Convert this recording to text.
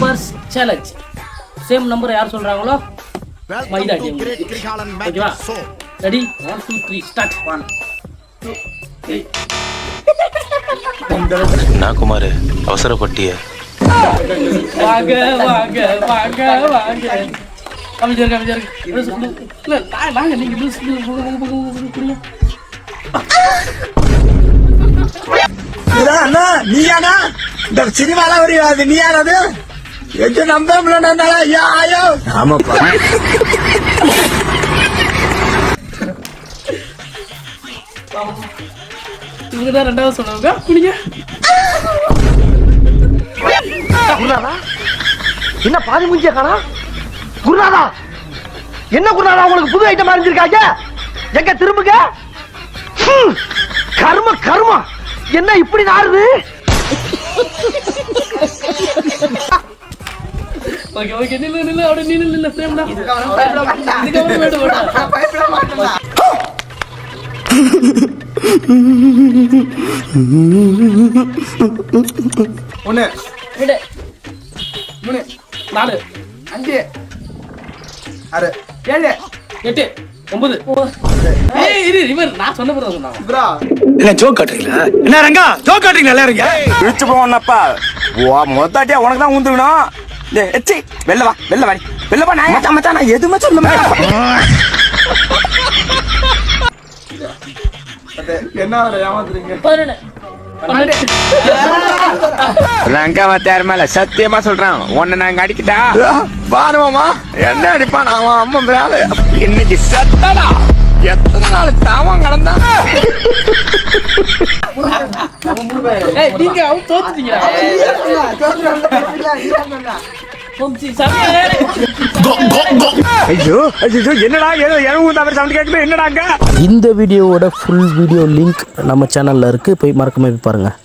Numbers challenge. Same number யார் சொல்றாங்களோ மைதா team. ஓகேவா? Ready 1 2 3 start. 1 2 3. நான் குமார் அவசரப்பட்டிய வாங்க வாங்க வாங்க வாங்க. அமைச்சர் இல்ல நாங்க நீங்க புடிங்க. அண்ணா நீயானா இந்த சினிமால வருது நீயானது எங்க நம்ப முடியல. ஐயோ ஆமாப்பா. இவங்கதான் ரெண்டாவது சொன்னாங்க. குடிங்க. என்ன பாதி மூஞ்சிய காணா? குருநாதா என்ன குருநாதா உங்களுக்கு புது ஐட்டம் அறிஞ்சிருக்காங்க? எங்க திரும்புங்க. கர்ம கர்மா என்ன இப்படி நாறுது? ஓகே ஓகே நில்லு அப்படியே நில்லு பிரேம்டா. இதுக்கு வேடு வேடா. பயப்பட மாட்டேன். ஒண்ணு ரெண்டு 3 4 5 6 7 8 9. ஏய் இரு இவர் நான் சொன்ன பிறகு சொன்னாங்க. ப்ரோ என்ன ஜோக் காட்டுறீங்களா? என்ன ரங்கா ஜோக் காட்டுறீங்களா எல்லாரும்? இழுத்து போனப்பா மொத்தாட்டியா உனக்கு தான் ஊந்துக்கணும். எச்சி வெளில வா நான் மச்சான் நான் எதுவுமே சொல்ல மாட்டேன். என்ன ஏமாத்துறீங்க? 11 லங்கா மத்தார் மேல சத்தியமா சொல்றான் உன்னை நாங்க அடிக்கிட்டா பாருமாமா என்ன அடிப்பான் அவன் அம்மா மேல இன்னைக்கு சத்தடா. எத்தனை நாள் தாவம் கடந்தா? ஏய் நீங்க அவுட் தோத்துட்டீங்க. பொம்சி சாமி. ஐயோ என்னடா ஏதோ எனக்கு தவிர சவுண்ட் கேட்குது என்னடாங்க. இந்த வீடியோவோட ஃபுல் வீடியோ லிங்க் நம்ம சேனலில் இருக்குது, போய் மறக்காம போய் பாருங்கள்.